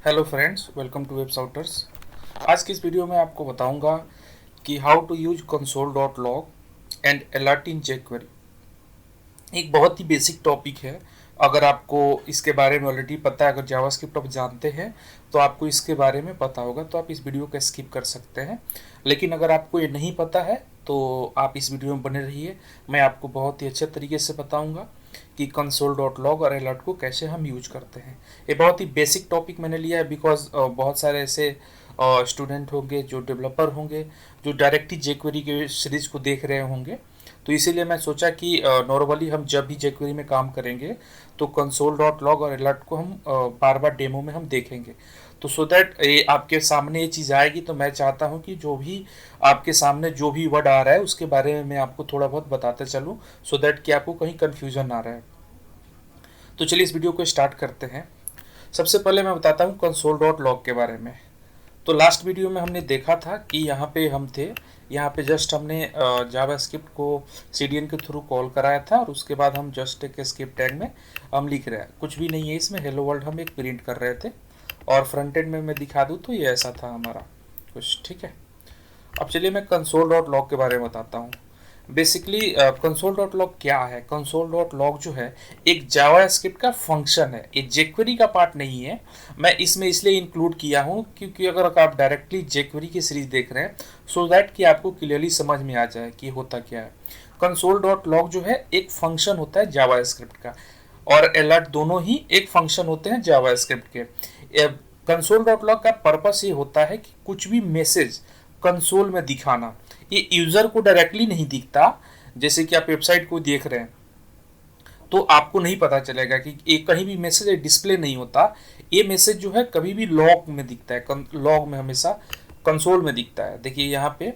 Hello friends, welcome to web souters. आज की इस वीडियो में आपको बताऊंगा कि how to use console dot log and alert in jQuery. एक बहुत ही बेसिक टॉपिक है। अगर आपको इसके बारे में ऑलरेडी पता है, अगर जावास्क्रिप्ट आप जानते हैं तो आपको इसके बारे में पता होगा, तो आप इस वीडियो को स्किप कर सकते हैं। लेकिन अगर आपको ये नहीं पता है तो आप इस वीडियो में बने रहिए। मैं आपको बहुत ही अच्छे तरीके से बताऊंगा कि कंसोल डॉट लॉग और अलर्ट को कैसे हम यूज करते हैं। ये बहुत ही बेसिक टॉपिक मैंने लिया है बिकॉज बहुत सारे ऐसे स्टूडेंट होंगे जो डेवलपर होंगे जो डायरेक्टली जेक्वेरी के सीरीज को देख रहे होंगे। तो इसीलिए मैं सोचा कि नॉर्मली हम जब भी जेक्वेरी में काम करेंगे तो कंसोल डॉट लॉग और अलर्ट को हम बार बार डेमो में हम देखेंगे। तो सो दैट ये आपके सामने ये चीज़ आएगी, तो मैं चाहता हूँ कि जो भी आपके सामने जो भी वर्ड आ रहा है उसके बारे में मैं आपको थोड़ा बहुत बताते चलूँ, सो दैट कि आपको कहीं कन्फ्यूजन ना रहे। तो चलिए इस वीडियो को स्टार्ट करते हैं। सबसे पहले मैं बताता हूँ कंसोल डॉट लॉग के बारे में। तो लास्ट वीडियो में हमने देखा था कि यहाँ पे हम थे, यहाँ पे जस्ट हमने जावास्क्रिप्ट को सीडीएन के थ्रू कॉल कराया था और उसके बाद हम जस्ट एक एस्केप टैग में हम लिख रहे हैं, कुछ भी नहीं है इसमें, हेलो वर्ल्ड हम एक प्रिंट कर रहे थे। और फ्रंट एंड में मैं दिखा दूँ तो ये ऐसा था हमारा कुछ, ठीक है। अब चलिए मैं कंसोल डॉट लॉग के बारे में बताता हूँ। बेसिकली कंसोल डॉट लॉग क्या है। कंसोल डॉट लॉग जो है एक जावा स्क्रिप्ट का फंक्शन है, एक जेक्वेरी का पार्ट नहीं है। मैं इसमें इसलिए इंक्लूड किया हूँ क्योंकि अगर आप डायरेक्टली जेक्वेरी की सीरीज देख रहे हैं सो दैट कि आपको क्लियरली समझ में आ जाए कि होता क्या है। कंसोल डॉट लॉग जो है एक फंक्शन होता है जावा स्क्रिप्ट का, और अलर्ट दोनों ही एक फंक्शन होते हैं जावा स्क्रिप्ट के। कंसोल डॉट लॉग का पर्पस ये होता है कि कुछ भी मैसेज कंसोल में दिखाना, ये यूजर को डायरेक्टली नहीं दिखता। जैसे कि आप वेबसाइट को देख रहे हैं तो आपको नहीं पता चलेगा कि एक कहीं भी मैसेज डिस्प्ले नहीं होता। ये मैसेज जो है कभी भी लॉग में दिखता है, लॉग में हमेशा कंसोल में दिखता है। देखिए यहाँ पे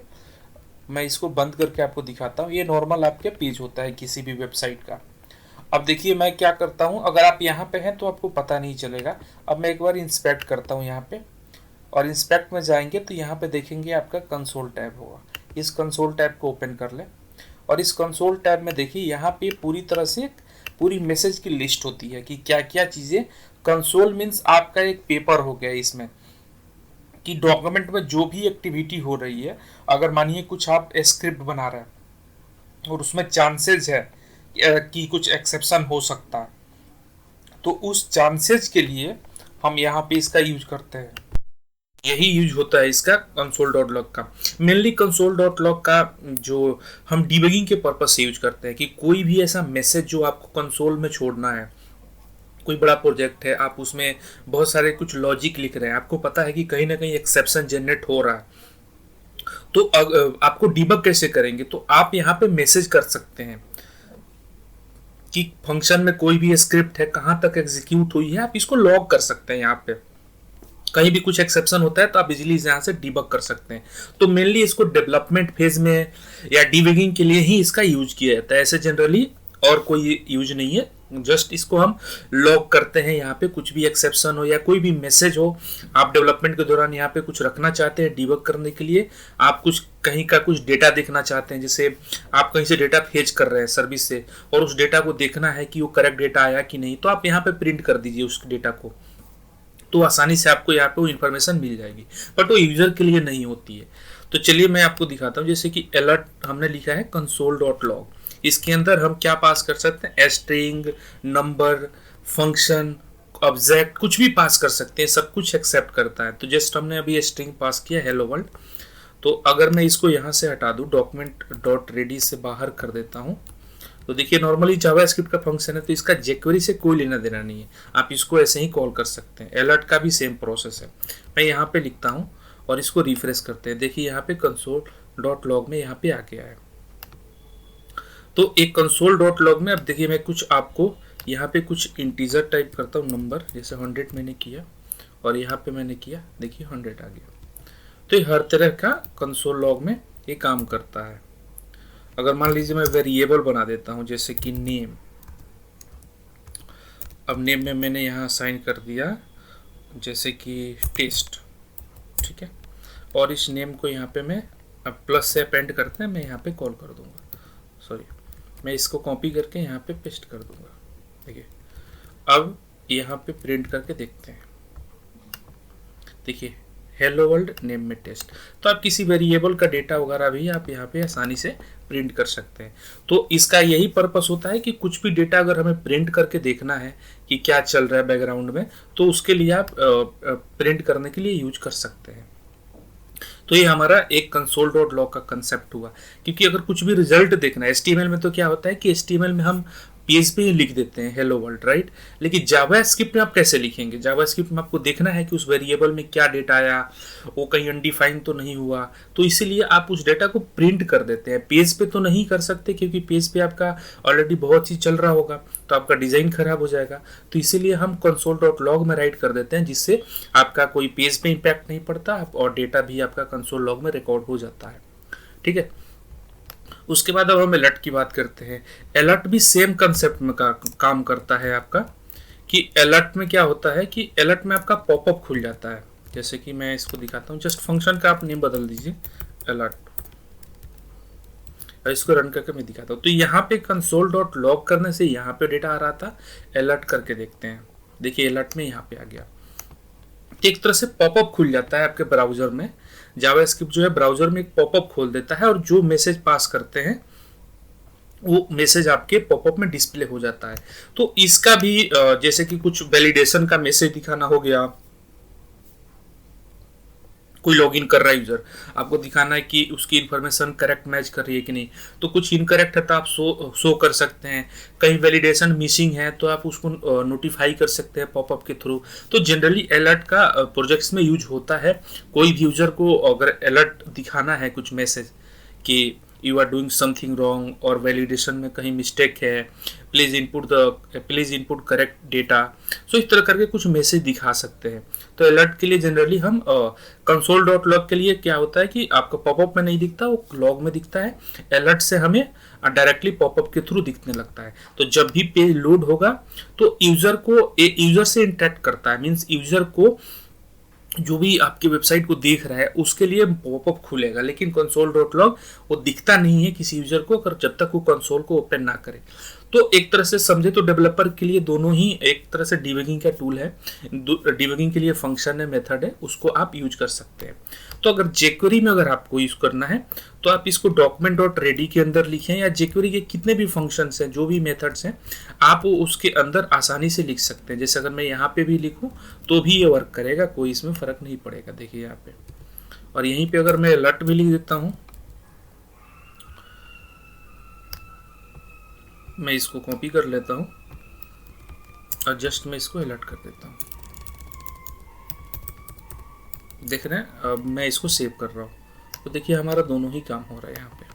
मैं इसको बंद करके आपको दिखाता हूँ, ये नॉर्मल आपके पेज होता है किसी भी वेबसाइट का। अब देखिए मैं क्या करता हूँ, अगर आप यहाँ पे हैं तो आपको पता नहीं चलेगा। अब मैं एक बार इंस्पेक्ट करता हूँ यहाँ पे, और इंस्पेक्ट में जाएंगे तो यहाँ पे देखेंगे आपका कंसोल टैब होगा। इस कंसोल टैब को ओपन कर लें, और इस कंसोल टैब में देखिए यहाँ पे पूरी तरह से पूरी मैसेज की लिस्ट होती है कि क्या क्या चीज़ें। कंसोल मीन्स आपका एक पेपर हो गया इसमें, कि डॉक्यूमेंट में जो भी एक्टिविटी हो रही है, अगर मानिए कुछ आप स्क्रिप्ट बना रहे हैं और उसमें चांसेस है कि कुछ एक्सेप्शन हो सकता है, तो उस चांसेस के लिए हम यहाँ पे इसका यूज करते हैं। यही यूज होता है इसका कंसोल डॉट लॉग का। मेनली कंसोल डॉट लॉग का जो हम डिबगिंग के पर्पज से यूज करते हैं कि कोई भी ऐसा मैसेज जो आपको कंसोल में छोड़ना है, कोई बड़ा प्रोजेक्ट है, आप उसमें बहुत सारे कुछ लॉजिक लिख रहे हैं, आपको पता है कि कहीं ना कहीं एक्सेप्शन जनरेट हो रहा है, तो आपको डिबग कैसे करेंगे, तो आप यहाँ पे मैसेज कर सकते हैं कि फंक्शन में कोई भी स्क्रिप्ट है कहाँ तक एग्जीक्यूट हुई है, आप इसको लॉग कर सकते हैं। यहाँ पे कहीं भी कुछ एक्सेप्शन होता है तो आप इजीली यहाँ से डिबग कर सकते हैं। तो मेनली इसको डेवलपमेंट फेज में या डिबगिंग के लिए ही इसका यूज किया जाता है, ऐसे जनरली और कोई यूज नहीं है। जस्ट इसको हम लॉग करते हैं, यहाँ पे कुछ भी एक्सेप्शन हो या कोई भी मैसेज हो, आप डेवलपमेंट के दौरान यहाँ पे कुछ रखना चाहते हैं डिबग करने के लिए, आप कुछ कहीं का कुछ डेटा देखना चाहते हैं, जैसे आप कहीं से डेटा फेच कर रहे हैं सर्विस से और उस डेटा को देखना है कि वो करेक्ट डेटा आया कि नहीं, तो आप यहाँ पे प्रिंट कर दीजिए उस डेटा को, तो आसानी से आपको यहाँ पे वो इन्फॉर्मेशन मिल जाएगी। बट वो यूजर के लिए नहीं होती है। तो चलिए मैं आपको दिखाता हूँ। जैसे कि अलर्ट हमने लिखा है कंसोल डॉट लॉग, इसके अंदर हम क्या पास कर सकते हैं, स्ट्रिंग, नंबर, फंक्शन, ऑब्जेक्ट, कुछ भी पास कर सकते हैं, सब कुछ एक्सेप्ट करता है। तो जस्ट हमने अभी स्ट्रिंग पास किया हेलो वर्ल्ड। तो अगर मैं इसको यहाँ से हटा दूँ, डॉक्यूमेंट डॉट रेडी से बाहर कर देता हूँ, तो देखिए नॉर्मली जावास्क्रिप्ट का फंक्शन है तो इसका जेक्वेरी से कोई लेना देना नहीं है, आप इसको ऐसे ही कॉल कर सकते हैं। अलर्ट का भी सेम प्रोसेस है। मैं यहाँ पे लिखता हूँ और इसको रिफ्रेश करते हैं, देखिए यहाँ पे कंसोल डॉट लॉग में यहाँ पे आ गया है। तो एक कंसोल डॉट लॉग में अब देखिए मैं कुछ आपको यहाँ पे कुछ इंटीजर टाइप करता हूँ, नंबर, जैसे 100 मैंने किया और यहाँ पे मैंने किया, देखिए 100 आ गया। तो ये हर तरह का कंसोल लॉग में ये काम करता है। अगर मान लीजिए मैं वेरिएबल बना देता हूँ जैसे कि नेम, अब नेम में मैंने यहाँ साइन कर दिया जैसे कि टेस्ट, ठीक है। और इस नेम को यहाँ पे मैं अब प्लस से अपेंड करते हैं, मैं यहाँ पे कॉल कर दूंगा, सॉरी, मैं इसको कॉपी करके यहाँ पे पेस्ट कर दूंगा। देखिए अब यहाँ पे प्रिंट करके देखते हैं, देखिए हेलो वर्ल्ड नेम में टेस्ट। तो आप किसी वेरिएबल का डेटा वगैरह भी आप यहाँ पे आसानी से प्रिंट कर सकते हैं। तो इसका यही पर्पस होता है कि कुछ भी डेटा अगर हमें प्रिंट करके देखना है कि क्या चल रहा है बैकग्राउंड में, तो उसके लिए आप प्रिंट करने के लिए यूज कर सकते हैं। तो ये हमारा एक कंसोल डॉट लॉग का कंसेप्ट हुआ, क्योंकि अगर कुछ भी रिजल्ट देखना है एचटीएमएल में, तो क्या होता है कि एचटीएमएल में हम पीएचपी लिख देते हैं हेलो वर्ल्ड, राइट। लेकिन जावास्क्रिप्ट में आप कैसे लिखेंगे? जावास्क्रिप्ट में आपको देखना है कि उस वेरिएबल में क्या डेटा आया, वो कहीं अनडिफाइंड तो नहीं हुआ, तो इसीलिए आप उस डेटा को प्रिंट कर देते हैं। पेज पे तो नहीं कर सकते, क्योंकि पेज पे आपका ऑलरेडी बहुत चीज चल रहा होगा, तो आपका डिजाइन खराब हो जाएगा। तो इसीलिए हम कंसोल डॉट लॉग में राइट कर देते हैं, जिससे आपका कोई पेज पे इम्पैक्ट नहीं पड़ता और डेटा भी आपका कंसोल लॉग में रिकॉर्ड हो जाता है, ठीक है। उसके बाद अब हम अलर्ट की बात करते हैं। अलर्ट भी सेम कंसेप्ट में काम करता है आपका, कि अलर्ट में क्या होता है कि अलर्ट में आपका पॉपअप खुल जाता है। जैसे कि मैं इसको दिखाता हूँ, जस्ट फंक्शन का आप नेम बदल दीजिए अलर्ट, और इसको रन करके मैं दिखाता हूँ। तो यहाँ पे कंसोल डॉट लॉग करने से यहाँ पे डेटा आ रहा था, अलर्ट करके देखते हैं। देखिए अलर्ट में यहाँ पे आ गया। एक तरह से पॉपअप खुल जाता है आपके ब्राउजर में। जावास्क्रिप्ट जो है ब्राउजर में एक पॉपअप खोल देता है, और जो मैसेज पास करते हैं वो मैसेज आपके पॉपअप में डिस्प्ले हो जाता है। तो इसका भी जैसे कि कुछ वैलिडेशन का मैसेज दिखाना हो गया, कोई लॉगिन कर रहा है यूजर, आपको दिखाना है कि उसकी इन्फॉर्मेशन करेक्ट मैच कर रही है कि नहीं। तो कुछ इनकरेक्ट है तो आप शो कर सकते हैं। कहीं वैलिडेशन मिसिंग है तो आप उसको नोटिफाई कर सकते हैं पॉपअप के थ्रू। तो जनरली अलर्ट का प्रोजेक्ट्स में यूज होता है। कोई भी यूजर को अगर अलर्ट दिखाना है कुछ मैसेज कि you are doing something wrong, और वैलिडेशन में कहीं मिस्टेक है, please input correct data, so इस तरह करके कुछ मैसेज दिखा सकते हैं। तो अलर्ट के लिए जनरली हम कंसोल डॉट लॉग के लिए क्या होता है कि आपका पॉपअप में नहीं दिखता, वो लॉग में दिखता है। अलर्ट से हमें डायरेक्टली पॉपअप के थ्रू दिखने लगता है। तो जब भी पेज लोड होगा तो यूजर से इंटरेक्ट करता है, मीन्स यूजर को जो भी आपकी वेबसाइट को देख रहा है उसके लिए पॉपअप खुलेगा। लेकिन कंसोल डॉट लॉग वो दिखता नहीं है किसी यूजर को, अगर जब तक वो कंसोल को ओपन ना करे। तो एक तरह से समझे तो डेवलपर के लिए दोनों ही एक तरह से डिबगिंग का टूल है। डिबगिंग के लिए फंक्शन है, मेथड है, उसको आप यूज कर सकते हैं। तो अगर jQuery में अगर आपको यूज करना है तो आप इसको डॉक्यूमेंट डॉट रेडी के अंदर लिखें, या jQuery के कितने भी फंक्शंस हैं, जो भी मेथड्स हैं, आप उसके अंदर आसानी से लिख सकते हैं। जैसे अगर मैं यहाँ पे भी लिखूँ तो भी ये वर्क करेगा, कोई इसमें फर्क नहीं पड़ेगा। देखिए यहाँ पे, और यहीं पे अगर मैं अलर्ट भी लिख देता हूँ, मैं इसको कॉपी कर लेता हूँ और जस्ट मैं इसको अलर्ट कर देता हूँ। देख रहे हैं, अब मैं इसको सेव कर रहा हूँ, तो देखिए हमारा दोनों ही काम हो रहा है यहाँ पे।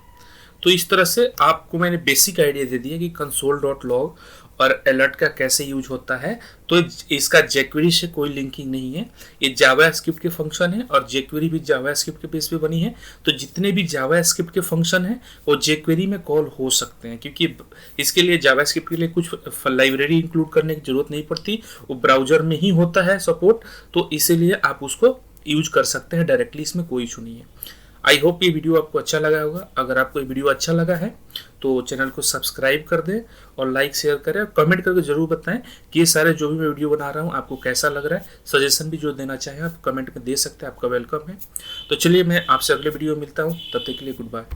तो इस तरह से आपको मैंने बेसिक आइडिया दे दिया कि कंसोल डॉट लॉग और अलर्ट का कैसे यूज होता है। तो इसका jQuery से कोई लिंकिंग नहीं है, ये जावास्क्रिप्ट के फंक्शन है, और jQuery भी जावास्क्रिप्ट के बेस पे बनी है। तो जितने भी जावास्क्रिप्ट के फंक्शन हैं वो jQuery में कॉल हो सकते हैं, क्योंकि इसके लिए जावास्क्रिप्ट के लिए कुछ लाइब्रेरी इंक्लूड करने की जरूरत नहीं पड़ती, वो ब्राउजर में ही होता है सपोर्ट। तो इसीलिए आप उसको यूज कर सकते हैं डायरेक्टली, इसमें कोई इशू नहीं है। आई होप ये वीडियो आपको अच्छा लगा होगा। अगर आपको ये वीडियो अच्छा लगा है तो चैनल को सब्सक्राइब कर दें और लाइक शेयर करें, और कमेंट करके जरूर बताएं कि ये सारे जो भी मैं वीडियो बना रहा हूँ आपको कैसा लग रहा है। सजेशन भी जो देना चाहें आप कमेंट में दे सकते हैं, आपका वेलकम है। तो चलिए मैं आपसे अगले वीडियो में मिलता हूँ, तब तक के लिए गुड बाय।